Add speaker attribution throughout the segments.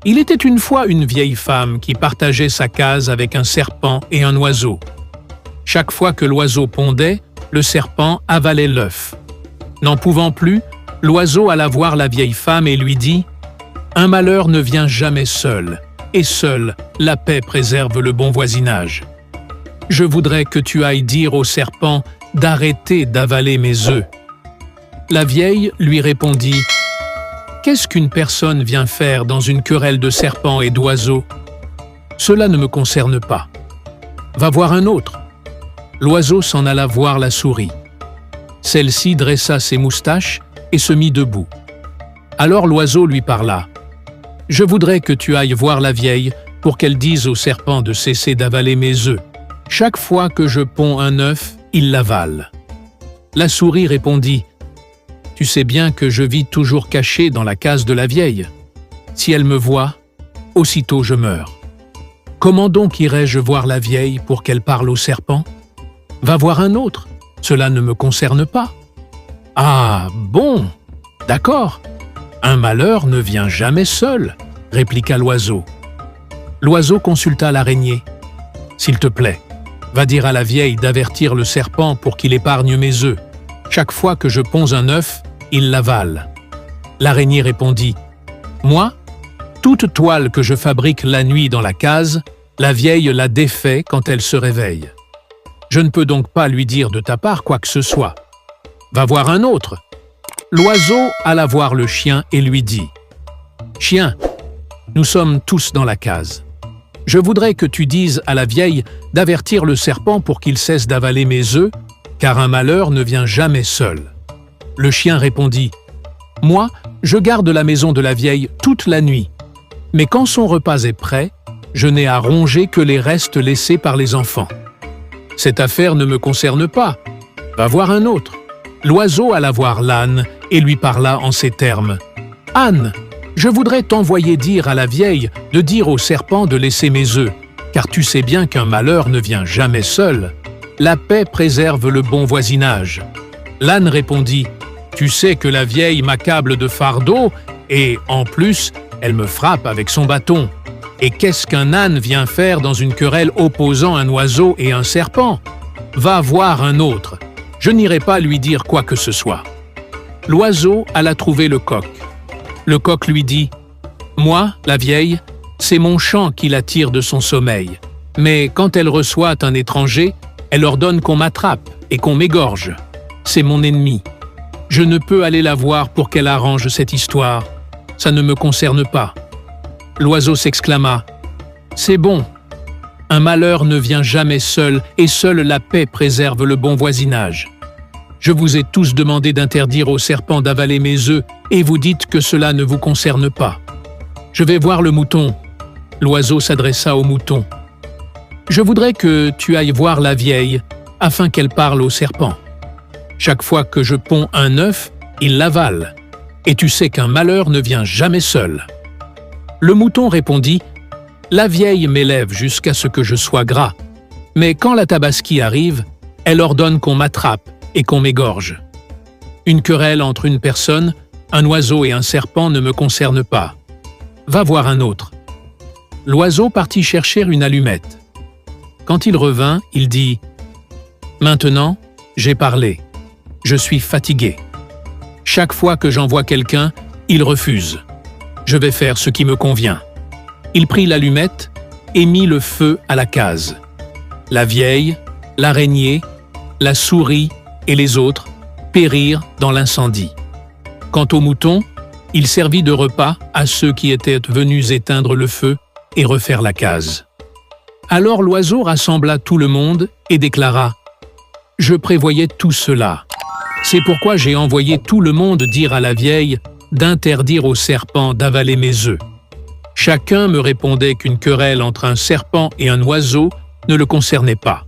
Speaker 1: Il était une fois une vieille femme qui partageait sa case avec un serpent et un oiseau. Chaque fois que l'oiseau pondait, le serpent avalait l'œuf. N'en pouvant plus, l'oiseau alla voir la vieille femme et lui dit « Un malheur ne vient jamais seul, et seule la paix préserve le bon voisinage. Je voudrais que tu ailles dire au serpent d'arrêter d'avaler mes œufs. » La vieille lui répondit « Qu'est-ce qu'une personne vient faire dans une querelle de serpents et d'oiseaux? Cela ne me concerne pas. Va voir un autre. » L'oiseau s'en alla voir la souris. Celle-ci dressa ses moustaches et se mit debout. Alors l'oiseau lui parla. « Je voudrais que tu ailles voir la vieille pour qu'elle dise au serpent de cesser d'avaler mes œufs. Chaque fois que je ponds un œuf, il l'avale. » La souris répondit « Tu sais bien que je vis toujours caché dans la case de la vieille. Si elle me voit, aussitôt je meurs. Comment donc irais-je voir la vieille pour qu'elle parle au serpent? Va voir un autre, cela ne me concerne pas. » « Ah, bon, d'accord. Un malheur ne vient jamais seul, » répliqua l'oiseau. L'oiseau consulta l'araignée. « S'il te plaît, va dire à la vieille d'avertir le serpent pour qu'il épargne mes œufs. Chaque fois que je ponds un œuf, il l'avale. » L'araignée répondit « Moi, toute toile que je fabrique la nuit dans la case, la vieille la défait quand elle se réveille. Je ne peux donc pas lui dire de ta part quoi que ce soit. Va voir un autre. » L'oiseau alla voir le chien et lui dit « Chien, nous sommes tous dans la case. Je voudrais que tu dises à la vieille d'avertir le serpent pour qu'il cesse d'avaler mes œufs, car un malheur ne vient jamais seul. » Le chien répondit « Moi, je garde la maison de la vieille toute la nuit, mais quand son repas est prêt, je n'ai à ronger que les restes laissés par les enfants. Cette affaire ne me concerne pas. Va voir un autre. » L'oiseau alla voir l'âne et lui parla en ces termes. « Âne, je voudrais t'envoyer dire à la vieille de dire au serpent de laisser mes œufs, car tu sais bien qu'un malheur ne vient jamais seul. La paix préserve le bon voisinage. » L'âne répondit « Tu sais que la vieille m'accable de fardeaux et, en plus, elle me frappe avec son bâton. Et qu'est-ce qu'un âne vient faire dans une querelle opposant un oiseau et un serpent? Va voir un autre. Je n'irai pas lui dire quoi que ce soit. » L'oiseau alla trouver le coq. Le coq lui dit « Moi, la vieille, c'est mon chant qui l'attire de son sommeil. Mais quand elle reçoit un étranger, elle ordonne qu'on m'attrape et qu'on m'égorge. C'est mon ennemi. Je ne peux aller la voir pour qu'elle arrange cette histoire. Ça ne me concerne pas. » L'oiseau s'exclama « C'est bon. Un malheur ne vient jamais seul et seule la paix préserve le bon voisinage. Je vous ai tous demandé d'interdire au serpent d'avaler mes œufs et vous dites que cela ne vous concerne pas. Je vais voir le mouton. » L'oiseau s'adressa au mouton. « Je voudrais que tu ailles voir la vieille afin qu'elle parle au serpent. Chaque fois que je ponds un œuf, il l'avale. Et tu sais qu'un malheur ne vient jamais seul. » Le mouton répondit « La vieille m'élève jusqu'à ce que je sois gras, mais quand la tabaski arrive, elle ordonne qu'on m'attrape et qu'on m'égorge. Une querelle entre une personne, un oiseau et un serpent ne me concerne pas. Va voir un autre. » L'oiseau partit chercher une allumette. Quand il revint, il dit « Maintenant, j'ai parlé. Je suis fatigué. Chaque fois que j'envoie quelqu'un, il refuse. Je vais faire ce qui me convient. » Il prit l'allumette et mit le feu à la case. La vieille, l'araignée, la souris et les autres périrent dans l'incendie. Quant au mouton, il servit de repas à ceux qui étaient venus éteindre le feu et refaire la case. Alors l'oiseau rassembla tout le monde et déclara « Je prévoyais tout cela. C'est pourquoi j'ai envoyé tout le monde dire à la vieille d'interdire au serpent d'avaler mes œufs. Chacun me répondait qu'une querelle entre un serpent et un oiseau ne le concernait pas.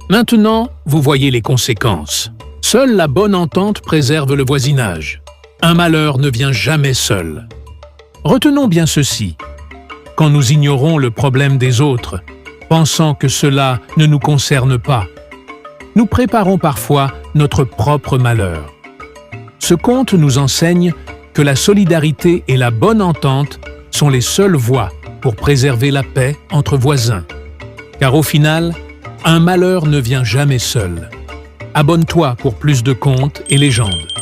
Speaker 1: Maintenant, vous voyez les conséquences. Seule la bonne entente préserve le voisinage. Un malheur ne vient jamais seul. Retenons bien ceci. Quand nous ignorons le problème des autres, pensant que cela ne nous concerne pas, nous préparons parfois notre propre malheur. Ce conte nous enseigne que la solidarité et la bonne entente sont les seules voies pour préserver la paix entre voisins. Car au final, un malheur ne vient jamais seul. Abonne-toi pour plus de contes et légendes.